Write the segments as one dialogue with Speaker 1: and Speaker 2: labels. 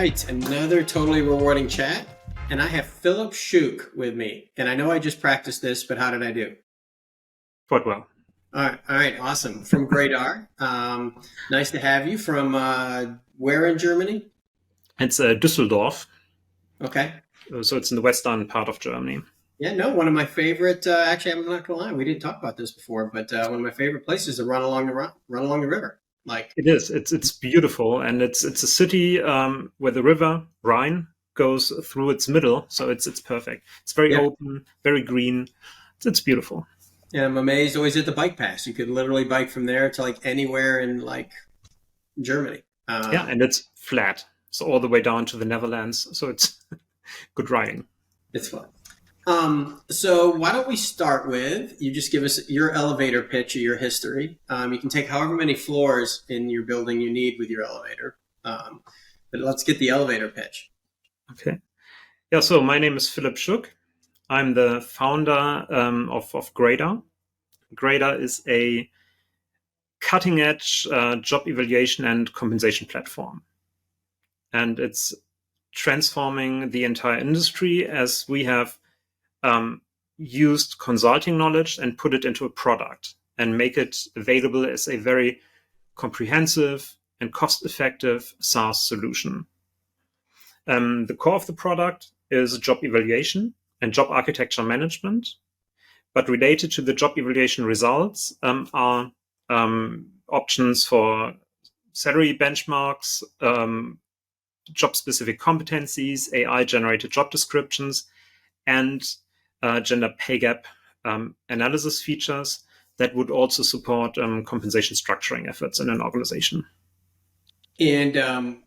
Speaker 1: right, another totally rewarding chat. And I have Philip Schuch with me. And I know I just practiced this, but how did I do?
Speaker 2: Quite well.
Speaker 1: All right, awesome. From Gradar. Nice to have you. From where in Germany?
Speaker 2: It's Düsseldorf,
Speaker 1: Okay.
Speaker 2: so it's in the western part of Germany.
Speaker 1: Yeah, no, one of my favorite. Actually, I'm not gonna lie, we didn't talk about this before, but one of my favorite places to run along the river. Like,
Speaker 2: It is. It's beautiful, and it's a city where the river Rhine goes through its middle, so it's perfect. It's very
Speaker 1: yeah,
Speaker 2: open, very green. It's beautiful.
Speaker 1: and I'm amazed always at the bike pass. You could literally bike from there to like anywhere in like Germany.
Speaker 2: Yeah, and it's flat, so all the way down to the Netherlands. So it's good riding.
Speaker 1: It's fun. So why don't we start with you just give us your elevator pitch of your history. You can take however many floors in your building you need with your elevator. But let's get the elevator pitch.
Speaker 2: Okay. Yeah. So my name is Philip Schuch. I'm the founder of Gradar. Gradar is a cutting edge job evaluation and compensation platform. And it's transforming the entire industry as we have used consulting knowledge and put it into a product and make it available as a very comprehensive and cost-effective SaaS solution. The core of the product is job evaluation and job architecture management, but related to the job evaluation results are options for salary benchmarks, job-specific competencies, AI-generated job descriptions, and gender pay gap analysis features that would also support compensation structuring efforts in an organization.
Speaker 1: And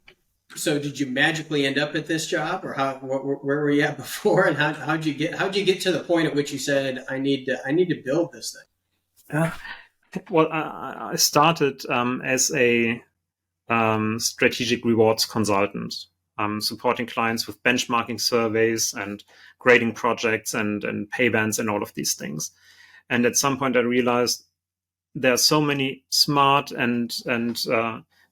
Speaker 1: so, did you magically end up at this job, or where were you at before, and how'd you get to the point at which you said, I need to build this thing?
Speaker 2: Well, I started as a strategic rewards consultant, supporting clients with benchmarking surveys and grading projects and pay bands and all of these things. And at some point, I realized there are so many smart and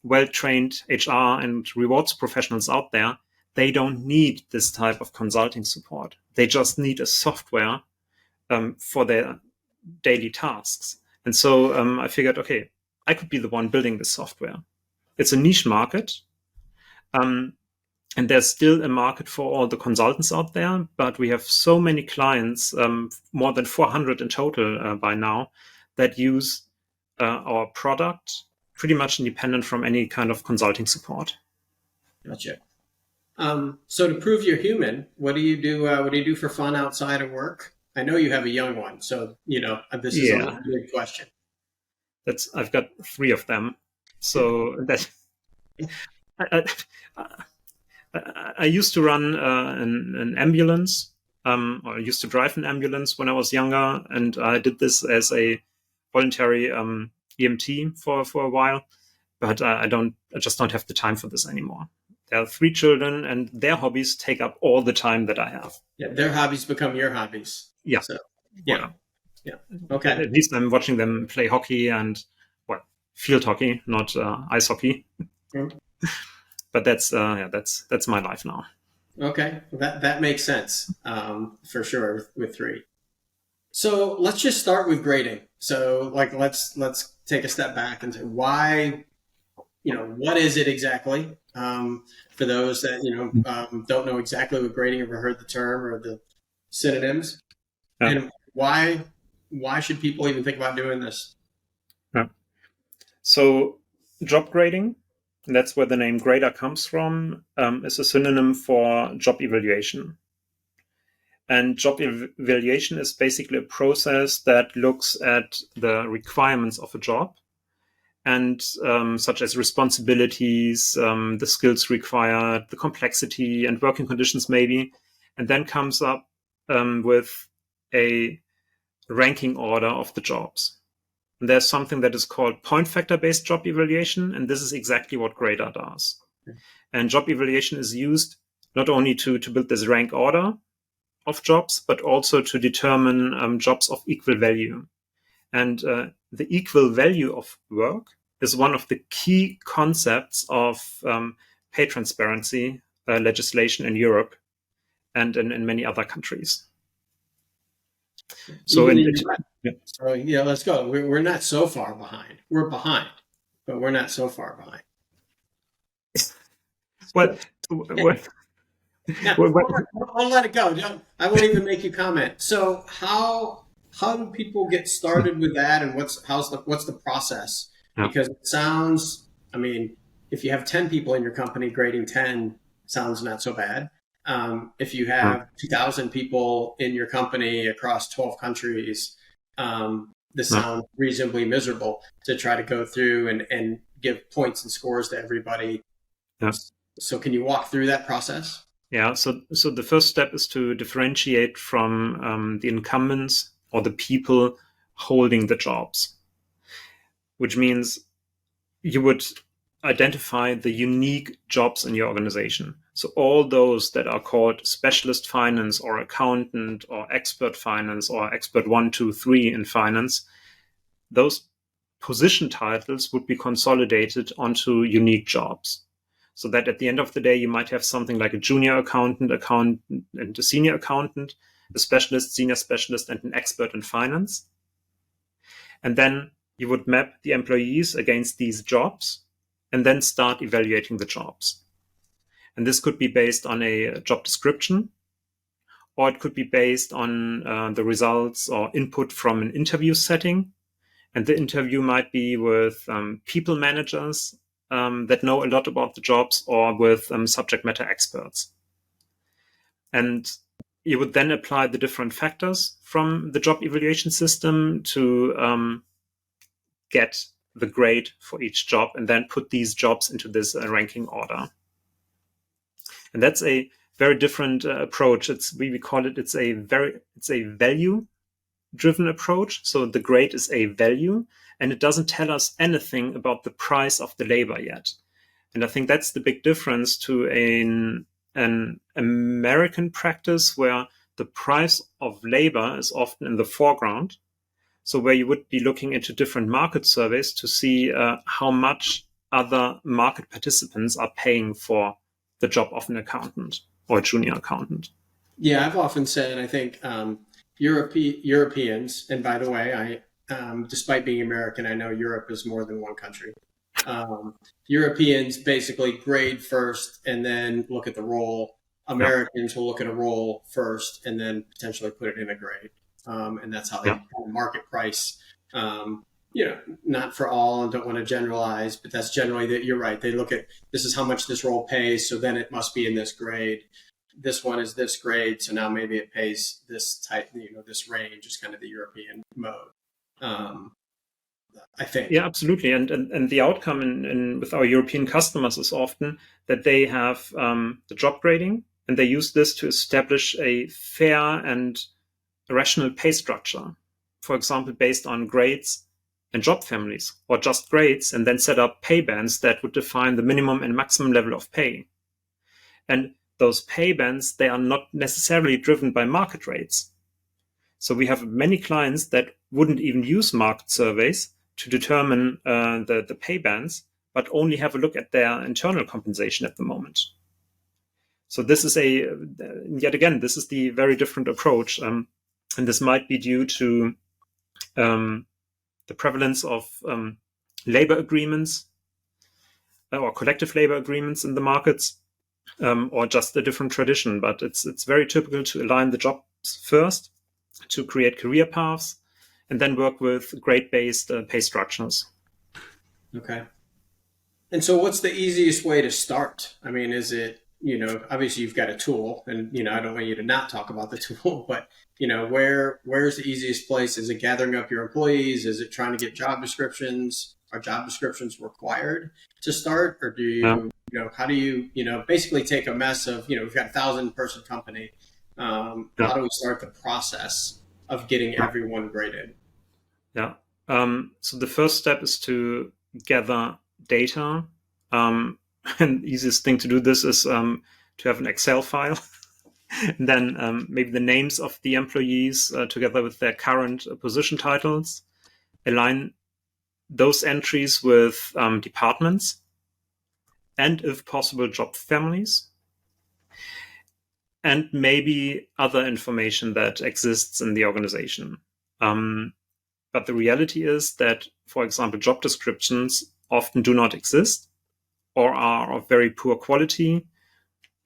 Speaker 2: well-trained HR and rewards professionals out there. They don't need this type of consulting support. They just need a software for their daily tasks. And so I figured, okay, I could be the one building this software. It's a niche market. And there's still a market for all the consultants out there, but we have so many clients, more than 400 in total by now, that use our product pretty much independent from any kind of consulting support.
Speaker 1: Gotcha. So to prove you're human, what do you do? What do you do for fun outside of work? I know you have a young one, so this is a good question.
Speaker 2: I've got 3 of them, so that I used to run an ambulance, or I used to drive an ambulance when I was younger, and I did this as a voluntary EMT for a while, but I just don't have the time for this anymore. There are 3 children, and their hobbies take up all the time that I have.
Speaker 1: Yeah, their hobbies become your hobbies.
Speaker 2: Yeah.
Speaker 1: So, yeah. Okay.
Speaker 2: At least I'm watching them play hockey and, well, field hockey, not ice hockey. Mm-hmm. But that's my life now.
Speaker 1: Okay, that makes sense for sure with 3. So let's just start with grading. So let's take a step back and say why, what is it exactly? For those that don't know exactly what grading, ever heard the term or the synonyms, and why should people even think about doing this?
Speaker 2: Yeah. So job grading, that's where the name Gradar comes from, is a synonym for job evaluation. And job evaluation is basically a process that looks at the requirements of a job, and such as responsibilities, the skills required, the complexity and working conditions maybe, and then comes up with a ranking order of the jobs. And there's something that is called point factor based job evaluation, and this is exactly what Gradar does. Okay. And job evaluation is used not only to build this rank order of jobs, but also to determine jobs of equal value. And the equal value of work is one of the key concepts of pay transparency legislation in Europe and in many other countries. So
Speaker 1: Even
Speaker 2: in
Speaker 1: in
Speaker 2: it,
Speaker 1: your
Speaker 2: yeah.
Speaker 1: So yeah, let's go. We're not so far behind. We're behind, but we're not so far behind.
Speaker 2: Well, well,
Speaker 1: Now,
Speaker 2: well,
Speaker 1: I'll let it go. I won't even make you comment. So how do people get started with that, and what's the process?
Speaker 2: yeah,
Speaker 1: Because it sounds, I mean, if you have 10 people in your company, grading 10 sounds not so bad. If you
Speaker 2: yeah,
Speaker 1: have 2,000 people in your company across 12 countries, this
Speaker 2: yeah.
Speaker 1: sounds reasonably miserable to try to go through and give points and scores to everybody.
Speaker 2: Yeah.
Speaker 1: So can you walk through that process?
Speaker 2: Yeah, so the first step is to differentiate from the incumbents or the people holding the jobs, which means you would identify the unique jobs in your organization. So all those that are called specialist finance or accountant or expert finance or expert 1, 2, 3 in finance, those position titles would be consolidated onto unique jobs. So that at the end of the day, you might have something like a junior accountant, and a senior accountant, a specialist, senior specialist, and an expert in finance. And then you would map the employees against these jobs and then start evaluating the jobs. And this could be based on a job description, or it could be based on the results or input from an interview setting. And the interview might be with people managers that know a lot about the jobs, or with subject matter experts. And you would then apply the different factors from the job evaluation system to get the grade for each job, and then put these jobs into this ranking order. And that's a very different approach. We call it, it's a value driven approach. So the grade is a value, and it doesn't tell us anything about the price of the labor yet. And I think that's the big difference to an American practice, where the price of labor is often in the foreground. So where you would be looking into different market surveys to see how much other market participants are paying for the job of an accountant or a junior accountant.
Speaker 1: Yeah, I've often said, I think Europeans, and by the way, despite being American, I know Europe is more than one country. Europeans basically grade first and then look at the role.
Speaker 2: Yeah,
Speaker 1: Americans will look at a role first and then potentially put it in a grade. And that's how
Speaker 2: yeah,
Speaker 1: they market price. Not for all, and don't want to generalize, but that's generally that. You're right. They look at, this is how much this role pays, so then it must be in this grade. This one is this grade, so now maybe it pays this type, this range is kind of the European mode. Um, I think.
Speaker 2: yeah, absolutely. And the outcome with our European customers is often that they have the job grading, and they use this to establish a fair and rational pay structure. For example, based on grades and job families, or just grades, and then set up pay bands that would define the minimum and maximum level of pay. And those pay bands, they are not necessarily driven by market rates. So we have many clients that wouldn't even use market surveys to determine the pay bands, but only have a look at their internal compensation at the moment. So this is yet again, this is the very different approach. And this might be due to the prevalence of labor agreements or collective labor agreements in the markets, or just a different tradition. But it's very typical to align the jobs first, to create career paths, and then work with grade-based pay structures.
Speaker 1: Okay. And so, what's the easiest way to start? I mean, is it, obviously you've got a tool, and I don't want you to not talk about the tool, but where's the easiest place? Is it gathering up your employees? Is it trying to get job descriptions? Are job descriptions required to start, or do
Speaker 2: Yeah,
Speaker 1: how do you, basically take a mess of, we've got 1,000-person company.
Speaker 2: yeah,
Speaker 1: How do we start the process of getting
Speaker 2: yeah,
Speaker 1: everyone graded?
Speaker 2: yeah. So the first step is to gather data. And the easiest thing to do this is to have an Excel file. And then maybe the names of the employees together with their current position titles, align those entries with departments, and if possible, job families. and maybe other information that exists in the organization. But the reality is that, for example, job descriptions often do not exist or are of very poor quality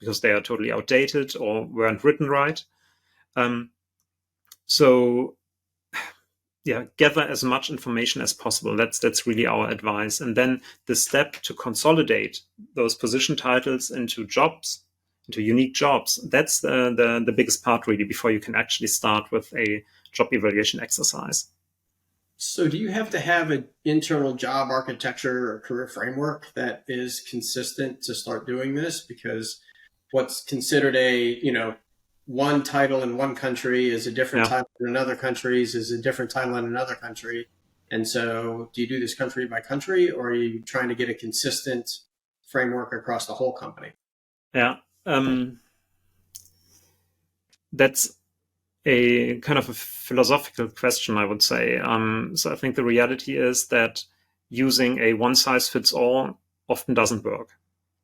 Speaker 2: because they are totally outdated or weren't written right. So yeah, gather as much information as possible. That's really our advice. And then the step to consolidate those position titles into jobs, into unique jobs, that's the biggest part really before you can actually start with a job evaluation exercise.
Speaker 1: So, do you have to have an internal job architecture or career framework that is consistent to start doing this? Because what's considered one title in one country is a different
Speaker 2: Yeah.
Speaker 1: title in another countries is a different title in another country. And so, do you do this country by country, or are you trying to get a consistent framework across the whole company?
Speaker 2: Yeah. That's a kind of a philosophical question, I would say. So I think the reality is that using a one size fits all often doesn't work.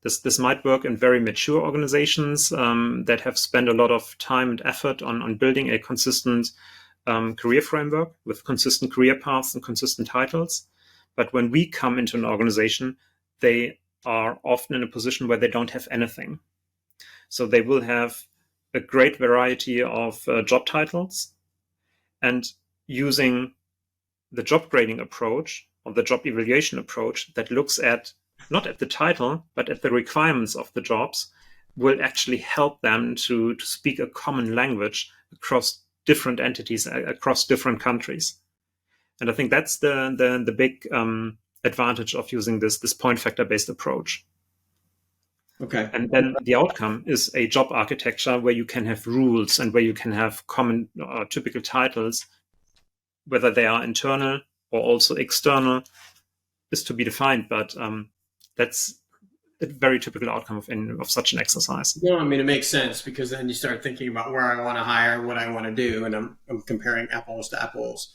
Speaker 2: This might work in very mature organizations that have spent a lot of time and effort on building a consistent career framework with consistent career paths and consistent titles. But when we come into an organization, they are often in a position where they don't have anything. So they will have a great variety of job titles, and using the job grading approach or the job evaluation approach that looks at not at the title but at the requirements of the jobs will actually help them to speak a common language across different entities, across different countries. And I think that's the big advantage of using this point factor based approach.
Speaker 1: Okay.
Speaker 2: And then the outcome is a job architecture where you can have rules and where you can have common typical titles, whether they are internal or also external is to be defined. But that's a very typical outcome of such an exercise.
Speaker 1: No, I mean it makes sense because then you start thinking about where I want to hire, what I want to do, and I'm comparing apples to apples.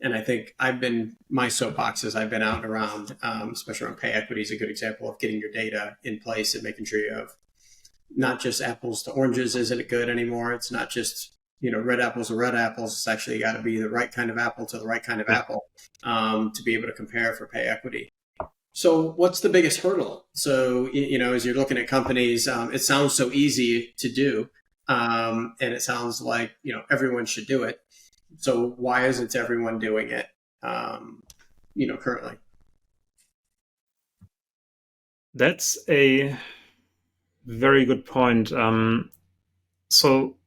Speaker 1: And I think my soapboxes I've been out and around, especially around pay equity is a good example of getting your data in place and making sure you have not just apples to oranges isn't good anymore. It's not just red apples to red apples. It's actually got to be the right kind of apple to the right kind of
Speaker 2: Yeah.
Speaker 1: apple to be able to compare for pay equity. So, what's the biggest hurdle? So, as you're looking at companies, it sounds so easy to do, and it sounds like everyone should do it. So, why isn't everyone doing it? Currently.
Speaker 2: That's a very good point. So,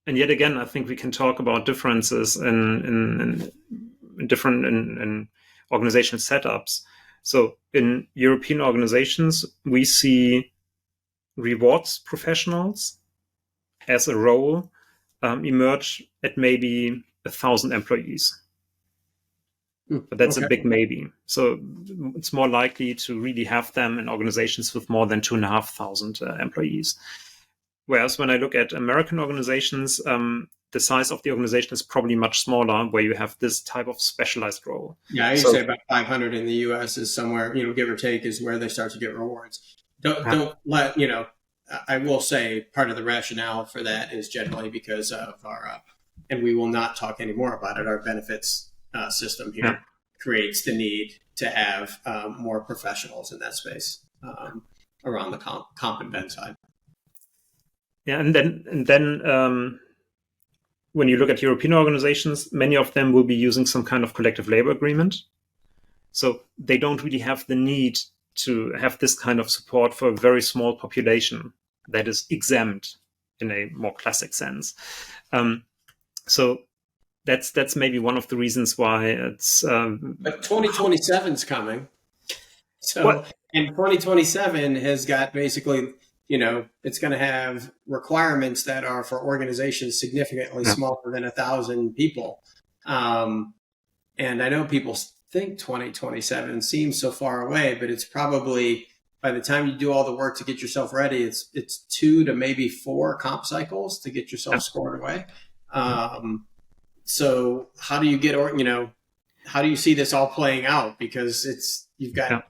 Speaker 2: and yet again, I think we can talk about differences in different in organizational setups. So, in European organizations, we see rewards professionals as a role emerge at maybe 1,000 employees. But that's a
Speaker 1: Okay.
Speaker 2: big maybe. So it's more likely to really have them in organizations with more than 2,500 employees. Whereas when I look at American organizations, the size of the organization is probably much smaller, where you have this type of specialized role.
Speaker 1: Yeah, I used to
Speaker 2: So
Speaker 1: say about 500 in the U.S. is somewhere, give or take, is where they start to get rewards. Don't
Speaker 2: yeah,
Speaker 1: don't let I will say part of the rationale for that is generally because of our, and we will not talk anymore about it. Our benefits system
Speaker 2: yeah,
Speaker 1: here creates the need to have more professionals in that space around the comp and ben side.
Speaker 2: yeah, and then when you look at European organizations, many of them will be using some kind of collective labor agreement. So they don't really have the need to have this kind of support for a very small population that is exempt in a more classic sense. So that's maybe one of the reasons why it's
Speaker 1: But 2027 is coming.
Speaker 2: what
Speaker 1: So, and 2027 has got basically, it's going to have requirements that are for organizations significantly
Speaker 2: yeah,
Speaker 1: smaller than 1,000 people. Um, and I know people think 2027 seems so far away, but it's probably by the time you do all the work to get yourself ready, it's 2 to maybe 4 comp cycles to get yourself
Speaker 2: yeah,
Speaker 1: scored away. So how do you how do you see this all playing out? Because you've got
Speaker 2: yeah,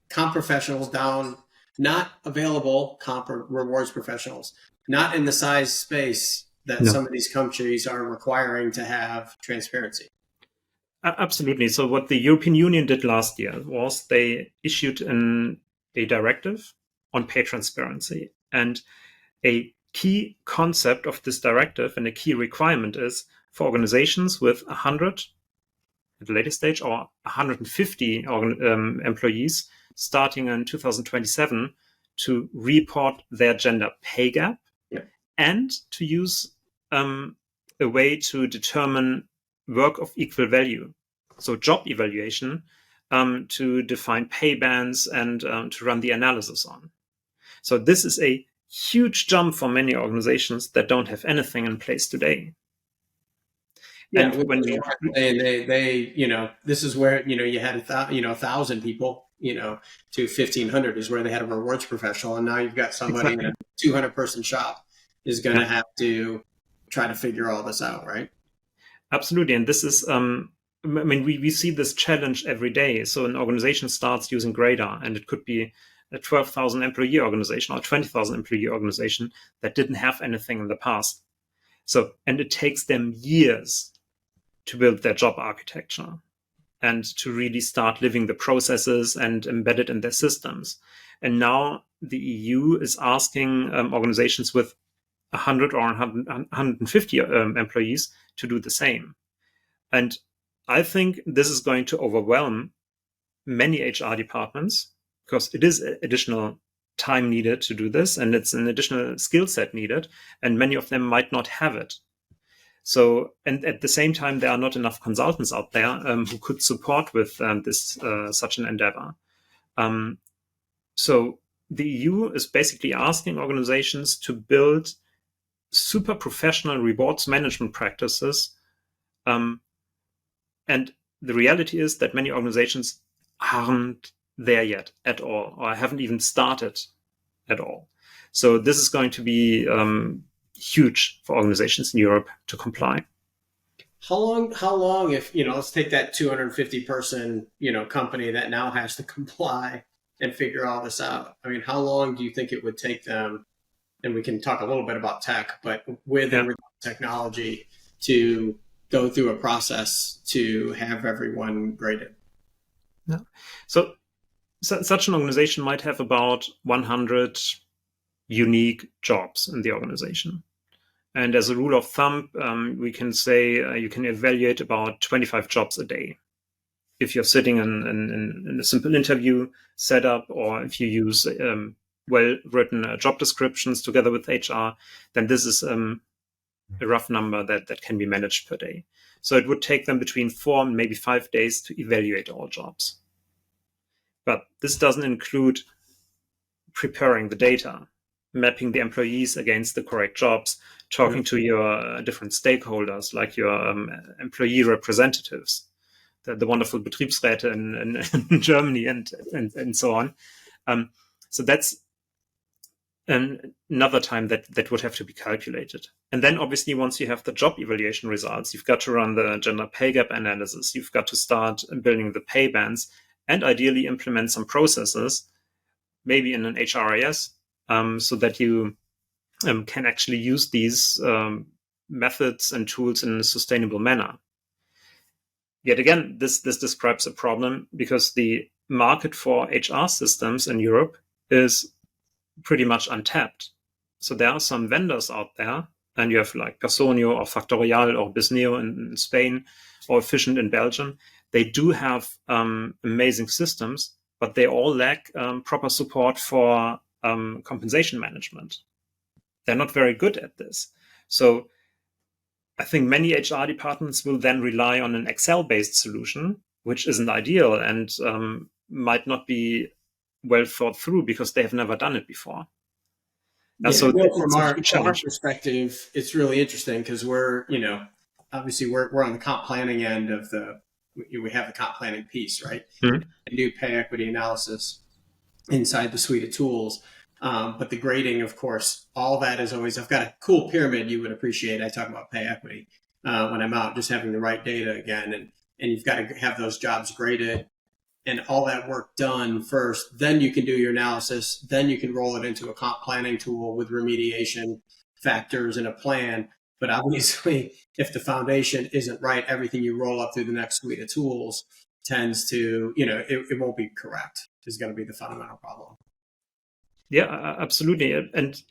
Speaker 1: comp professionals down not available comp rewards professionals, not in the size space that
Speaker 2: No.
Speaker 1: some of these countries are requiring to have transparency.
Speaker 2: Absolutely. So what the European Union did last year was they issued a directive on pay transparency. And a key concept of this directive and a key requirement is for organizations with 100 at the later stage or 150 employees starting in 2027 to report their gender pay gap,
Speaker 1: Yeah.
Speaker 2: and to use a way to determine work of equal value. So job evaluation, to define pay bands and to run the analysis on. So this is a huge jump for many organizations that don't have anything in place today.
Speaker 1: Yeah,
Speaker 2: And
Speaker 1: which
Speaker 2: when
Speaker 1: is
Speaker 2: we
Speaker 1: why they this is where you had 1,000 people to 1,500 is where they had a rewards professional, and now you've got somebody in
Speaker 2: exactly,
Speaker 1: a 200-person shop is going to
Speaker 2: yeah,
Speaker 1: have to try to figure all this out, right?
Speaker 2: absolutely. And this is, I mean, we see this challenge every day. So an organization starts using Gradar, and it could be a 12,000 employee organization or 20,000 employee organization that didn't have anything in the past. So, and it takes them years to build their job architecture and to really start living the processes and embed it in their systems. And now the EU is asking organizations with 100 or 150 employees to do the same. And I think this is going to overwhelm many HR departments because it is additional time needed to do this, and it's an additional skill set needed, and many of them might not have it. So, and at the same time, there are not enough consultants out there who could support with this such an endeavor. Um, so, the EU is basically asking organizations to build super professional rewards management practices, um, and the reality is that many organizations aren't there yet at all, or haven't even started at all. So, this is going to be huge for organizations in Europe to comply.
Speaker 1: How long if let's take that 250-person company that now has to comply and figure all this out. I mean, how long do you think it would take them, and we can talk a little bit about tech, but with
Speaker 2: Yeah.
Speaker 1: and without technology, to go through a process to have everyone graded?
Speaker 2: Yeah. So, such an organization might have about 100 unique jobs in the organization. And as a rule of thumb, we can say you can evaluate about 25 jobs a day. If you're sitting in a simple interview setup, or if you use well-written job descriptions together with HR, then this is a rough number that can be managed per day. So it would take them between 4 and maybe 5 days to evaluate all jobs. But this doesn't include preparing the data, mapping the employees against the correct jobs, talking to your different stakeholders, like your employee representatives, the wonderful Betriebsräte in Germany, and so on. So that's another time that would have to be calculated. And then obviously, once you have the job evaluation results, you've got to run the gender pay gap analysis. You've got to start building the pay bands and ideally implement some processes, maybe in an HRIS, so that you can actually use these methods and tools in a sustainable manner. Yet again, this describes a problem because the market for HR systems in Europe is pretty much untapped. So there are some vendors out there, and you have like Personio or Factorial or Bisneo in Spain or Efficient in Belgium. They do have amazing systems, but they all lack proper support for compensation management. They're not very good at this. So I think many HR departments will then rely on an Excel-based solution, which isn't ideal and might not be well thought through because they have never done it before.
Speaker 1: Yeah,
Speaker 2: So
Speaker 1: well, from
Speaker 2: it's a
Speaker 1: our
Speaker 2: huge
Speaker 1: from our
Speaker 2: challenge.
Speaker 1: perspective, it's really interesting because we're obviously we're on the comp planning end of we have the comp planning piece, right?
Speaker 2: Mhm.
Speaker 1: We do pay equity analysis inside the suite of tools. But the grading, of course, all that is always, I've got a cool pyramid you would appreciate. I talk about pay equity when I'm out, just having the right data again. And you've got to have those jobs graded and all that work done first, then you can do your analysis. Then you can roll it into a comp planning tool with remediation factors and a plan. But obviously, if the foundation isn't right, everything you roll up through the next suite of tools tends to, it won't be correct, is going to be the fundamental problem.
Speaker 2: Yeah, absolutely. And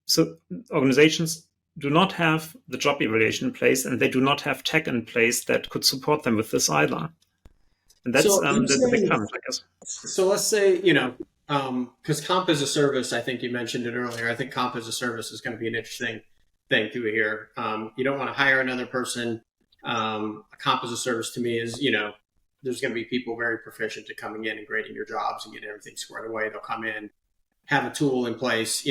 Speaker 2: so organizations do not have the job evaluation in place, and they do not have tech in place that could support them with this either. And that's
Speaker 1: So
Speaker 2: the big challenge, I guess.
Speaker 1: so let's say, because comp as a service, I think you mentioned it earlier. I think comp as a service is going to be an interesting thing to hear. You don't want to hire another person. A comp as a service to me is, there's going to be people very proficient at coming in and grading your jobs and getting everything squared away. They'll come in, have a tool in place,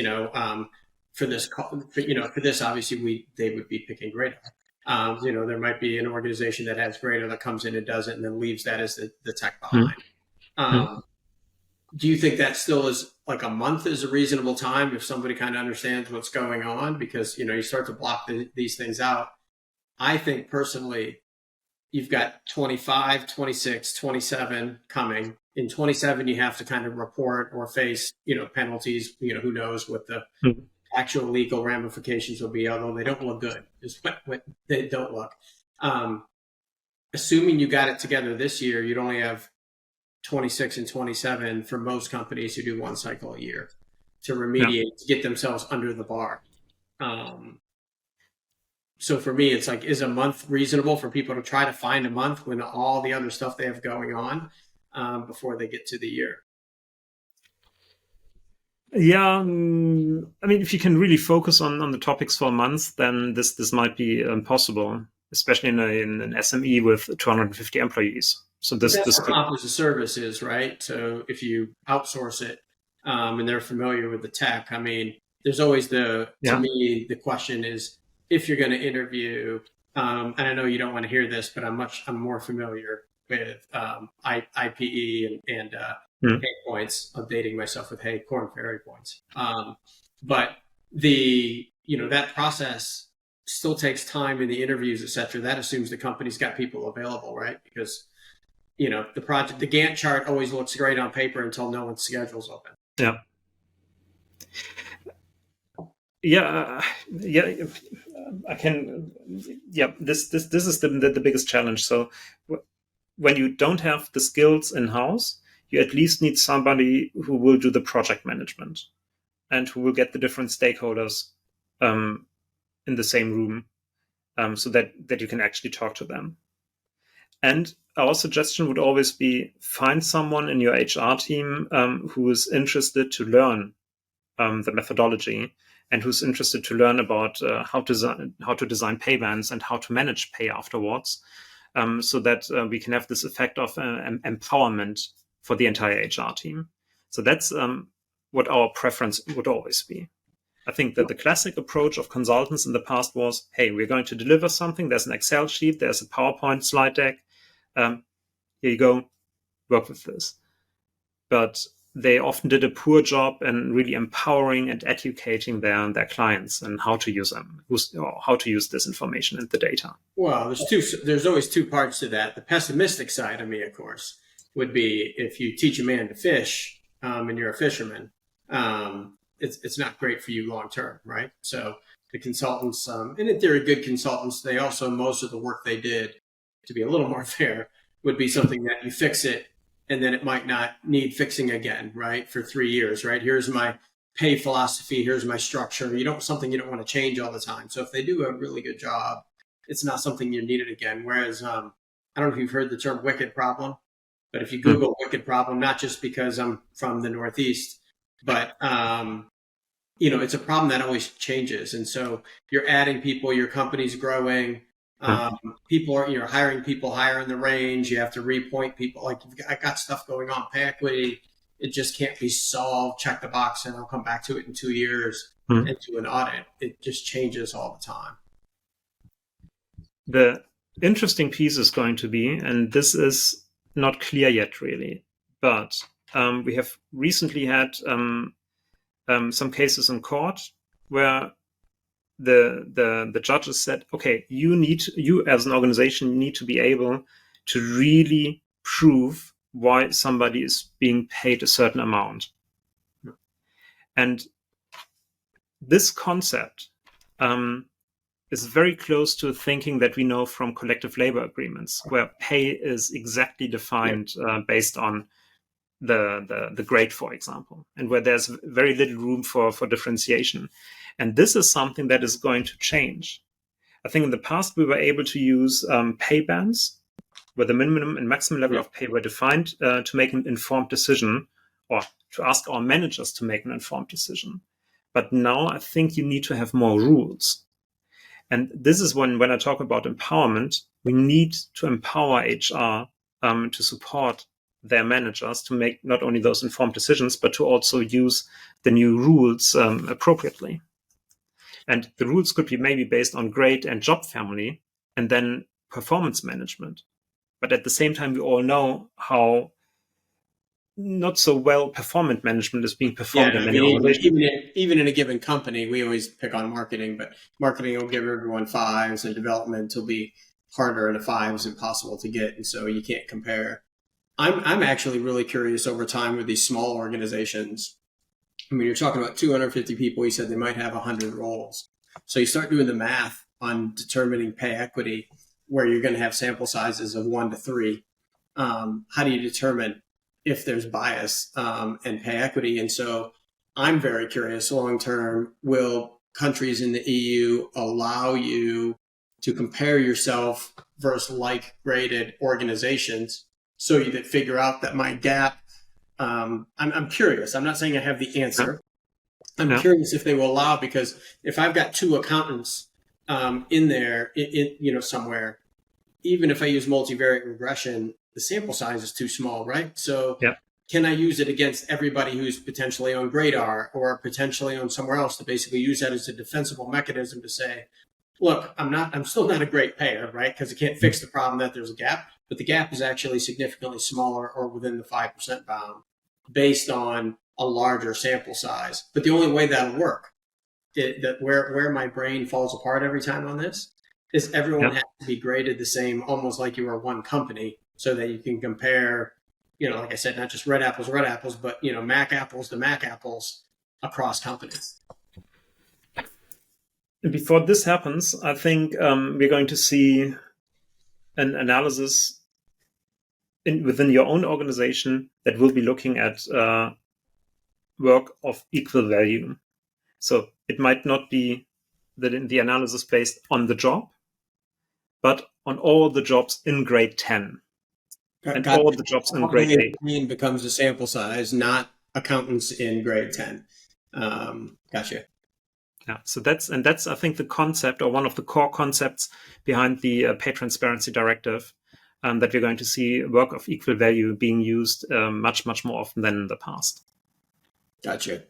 Speaker 1: for this, for this, obviously they would be picking Grado. There might be an organization that has Grado that comes in and does it and then leaves that as the tech behind.
Speaker 2: Mm-hmm.
Speaker 1: Do you think that still is like a month is a reasonable time if somebody kind of understands what's going on? Because, you start to block these things out. I think personally, you've got 25, 26, 27 coming. In 27, you have to kind of report or face, penalties. Who knows what the actual legal ramifications will be, although they don't look good, is what they don't look. Assuming you got it together this year, you'd only have 26 and 27 for most companies who do one cycle a year to remediate, to get themselves under the bar. So for me, it's like, is a month reasonable for people to try to find a month when all the other stuff they have going on before they get to the year?
Speaker 2: Yeah, I mean, if you can really focus on the topics for a month, then this might be possible, especially in an SME with 250 employees. So this
Speaker 1: what comp as a service is, right? So if you outsource it and they're familiar with the tech, I mean, there's always to me, the question is, if you're going to interview, and I know you don't want to hear this, but I'm more familiar with IPE and Hay points. I'm dating myself with Hay Corn Ferry points. But that process still takes time in the interviews, et cetera. That assumes the company's got people available, right? Because the Gantt chart always looks great on paper until no one's schedule's open.
Speaker 2: Yeah. I can. Yeah, this is the biggest challenge. So when you don't have the skills in house, you at least need somebody who will do the project management and who will get the different stakeholders in the same room, so that you can actually talk to them. And our suggestion would always be, find someone in your HR team who is interested to learn the methodology and who's interested to learn about how to design pay bands and how to manage pay afterwards, so that we can have this effect of empowerment for the entire HR team. So that's what our preference would always be. I think that the classic approach of consultants in the past was, hey, we're going to deliver something. There's an Excel sheet. There's a PowerPoint slide deck. Here you go. Work with this. But they often did a poor job in really empowering and educating their clients and how to use them, or how to use this information and the data. Well,
Speaker 1: there's always two parts to that. The pessimistic side of me, of course, would be if you teach a man to fish and you're a fisherman, it's not great for you long term, right? So the consultants, and if they're good consultants, they also, most of the work they did, to be a little more fair, would be something that you fix it and then it might not need fixing again, right? For 3 years, right? Here's my pay philosophy. Here's my structure. Something you don't want to change all the time. So if they do a really good job, it's not something you need it again. Whereas, I don't know if you've heard the term wicked problem, but if you Google wicked problem, not just because I'm from the Northeast, but, it's a problem that always changes. And so you're adding people, your company's growing, you're hiring people higher in the range. You have to repoint people. Like, I got stuff going on, pay equity. It just can't be solved. Check the box and I'll come back to it in 2 years and do an audit. It just changes all the time.
Speaker 2: The interesting piece is going to be, and this is not clear yet really, but we have recently had some cases in court where the judges said, okay, you as an organization need to be able to really prove why somebody is being paid a certain amount. And this concept is very close to thinking that we know from collective labor agreements, where pay is exactly defined based on the grade, for example, and where there's very little room for differentiation. And this is something that is going to change. I think in the past we were able to use pay bands where the minimum and maximum level of pay were defined to make an informed decision, or to ask our managers to make an informed decision. But now I think you need to have more rules. And this is when I talk about empowerment, we need to empower HR to support their managers to make not only those informed decisions, but to also use the new rules appropriately. And the rules could be maybe based on grade and job family, and then performance management. But at the same time, we all know how not so well performance management is being performed in many organizations.
Speaker 1: Even in a given company, we always pick on marketing, but marketing will give everyone fives, and development will be harder, and a five is impossible to get, and so you can't compare. I'm actually really curious over time with these small organizations. I mean, you're talking about 250 people. You said they might have 100 roles. So you start doing the math on determining pay equity, where you're going to have sample sizes of 1 to 3. How do you determine if there's bias and pay equity? And so I'm very curious, long term, will countries in the EU allow you to compare yourself versus like graded organizations so you can figure out that my gap? I'm curious. I'm not saying I have the answer. I'm curious if they will allow, because if I've got 2 accountants in there, somewhere, even if I use multivariate regression, the sample size is too small, right? So can I use it against everybody who's potentially on Gradar or potentially on somewhere else to basically use that as a defensible mechanism to say, look, I'm still not a great payer, right? Because it can't fix the problem that there's a gap, but the gap is actually significantly smaller or within the 5% bound based on a larger sample size. But the only way that'll work, where my brain falls apart every time on this, is everyone has to be graded the same, almost like you are one company, so that you can compare, like I said, not just red apples, but, Mac apples to Mac apples across companies.
Speaker 2: Before this happens, I think we're going to see an analysis within your own organization that will be looking at work of equal value. So it might not be the analysis based on the job, but on all the jobs in grade 10 and all the jobs in grade 8.
Speaker 1: Becomes a sample size, not accountants in grade 10. Gotcha.
Speaker 2: Yeah, so that's I think the concept, or one of the core concepts behind the Pay Transparency Directive, that we're going to see work of equal value being used much more often than in the past.
Speaker 1: Gotcha.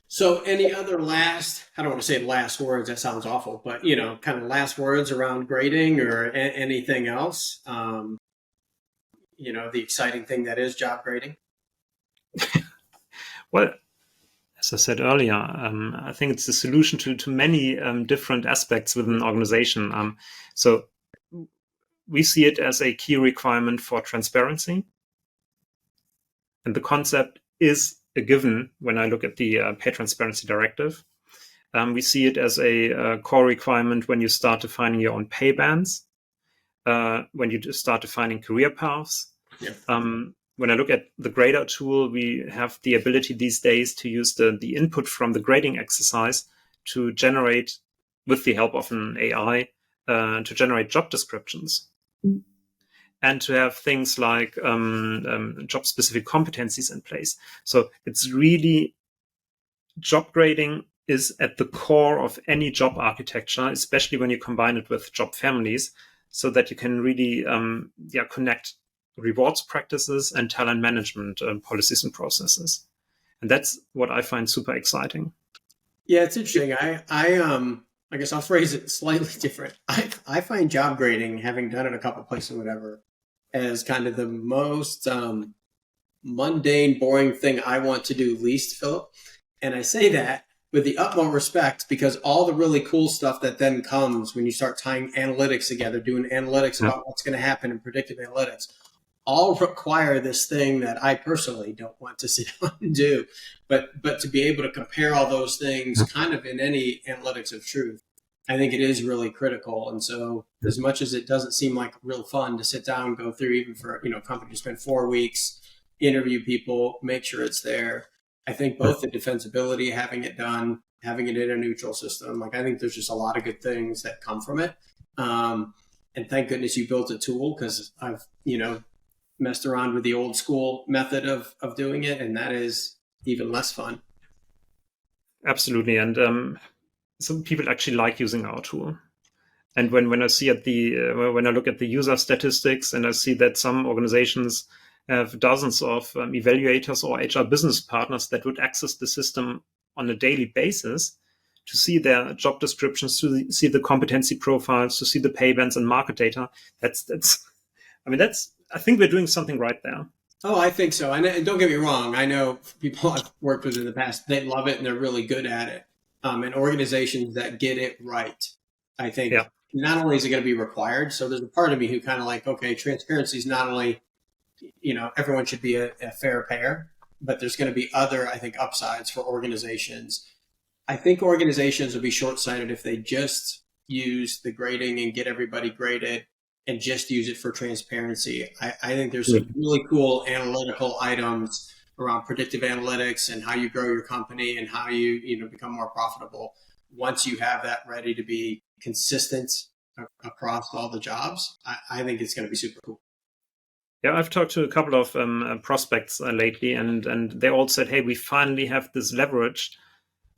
Speaker 1: So any other I don't want to say last words, that sounds awful, but, kind of last words around grading or anything else? The exciting thing that is job grading?
Speaker 2: Well, as I said earlier, I think it's the solution to many different aspects within an organization. So we see it as a key requirement for transparency. And the concept is a given when I look at the Pay Transparency Directive. We see it as a core requirement when you start defining your own pay bands, when you start defining career paths. When I look at the grader tool, we have the ability these days to use the input from the grading exercise to generate, with the help of an AI, to generate job descriptions. And to have things like job-specific competencies in place. So it's really, job grading is at the core of any job architecture, especially when you combine it with job families, so that you can really connect rewards practices and talent management policies and processes. And that's what I find super exciting.
Speaker 1: Yeah, it's interesting. I guess I'll phrase it slightly different. I find job grading, having done it a couple of places or whatever, as kind of the most mundane, boring thing I want to do least, Philip. And I say that with the utmost respect, because all the really cool stuff that then comes when you start tying analytics together, doing analytics about what's going to happen in predictive analytics, all require this thing that I personally don't want to sit down and do. But to be able to compare all those things kind of in any analytics of truth, I think it is really critical. And so as much as it doesn't seem like real fun to sit down, go through, even for, a company to spend 4 weeks, interview people, make sure it's there. I think both the defensibility, having it done, having it in a neutral system, like I think there's just a lot of good things that come from it. And thank goodness you built a tool, because I've, messed around with the old school method of doing it, and that is even less fun.
Speaker 2: Absolutely. And some people actually like using our tool. And when I see when I look at the user statistics, and I see that some organizations have dozens of evaluators or HR business partners that would access the system on a daily basis to see their job descriptions, to see the competency profiles, to see the pay bands and market data. I think we're doing something right there.
Speaker 1: Oh, I think so. And don't get me wrong. I know people I've worked with in the past, they love it and they're really good at it. And organizations that get it right, I think
Speaker 2: Yeah.
Speaker 1: not only is it going to be required. So there's a part of me who kind of like, okay, transparency is not only, everyone should be a fair payer, but there's going to be other, I think, upsides for organizations. I think organizations will be short-sighted if they just use the grading and get everybody graded and just use it for transparency. I think there's some really cool analytical items around predictive analytics and how you grow your company and how you become more profitable once you have that ready to be consistent across all the jobs. I think it's going to be super cool.
Speaker 2: Yeah, I've talked to a couple of prospects lately, and they all said, "Hey, we finally have this leverage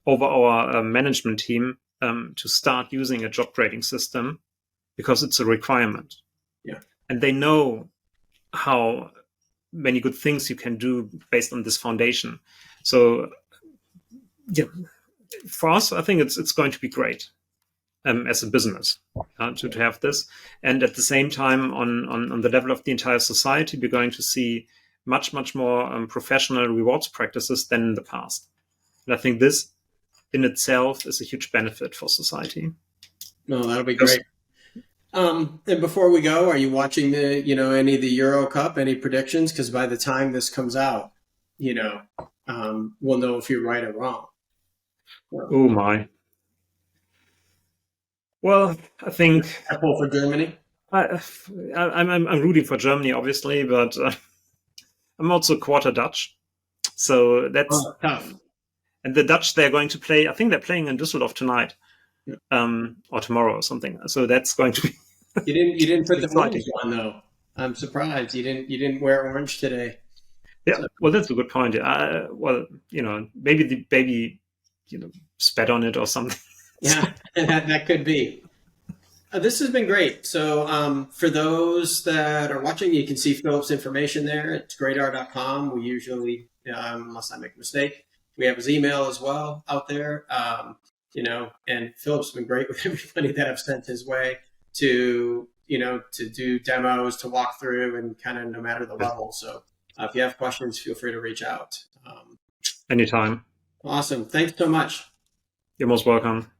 Speaker 2: over our management team to start using a job grading system, because it's a requirement."
Speaker 1: Yeah.
Speaker 2: And they know how many good things you can do based on this foundation. So, yeah, for us, I think it's going to be great as a business to have this. And at the same time, on the level of the entire society, we're going to see much, much more professional rewards practices than in the past. And I think this in itself is a huge benefit for society.
Speaker 1: No, that'll be great. And before we go, are you watching any of the Euro Cup? Any predictions? Because by the time this comes out, we'll know if you're right or wrong.
Speaker 2: Oh my! Well, I think
Speaker 1: I pull for Germany.
Speaker 2: I'm rooting for Germany, obviously, but I'm also quarter Dutch, so that's
Speaker 1: tough.
Speaker 2: And the Dutch, they're going to play. I think they're playing in Düsseldorf tonight, or tomorrow or something. So that's going to be.
Speaker 1: You didn't put the orange on though. I'm surprised you didn't wear orange today.
Speaker 2: Yeah, so. Well, that's a good point. Maybe the baby, spat on it or something.
Speaker 1: Yeah, that could be. This has been great. So for those that are watching, you can see Philip's information there. It's gradar.com. We usually, unless I make a mistake, we have his email as well out there. And Philip's been great with everybody that I've sent his way to do demos, to walk through, and kind of no matter the level. So if you have questions, feel free to reach out.
Speaker 2: Anytime.
Speaker 1: Awesome. Thanks so much.
Speaker 2: You're most welcome.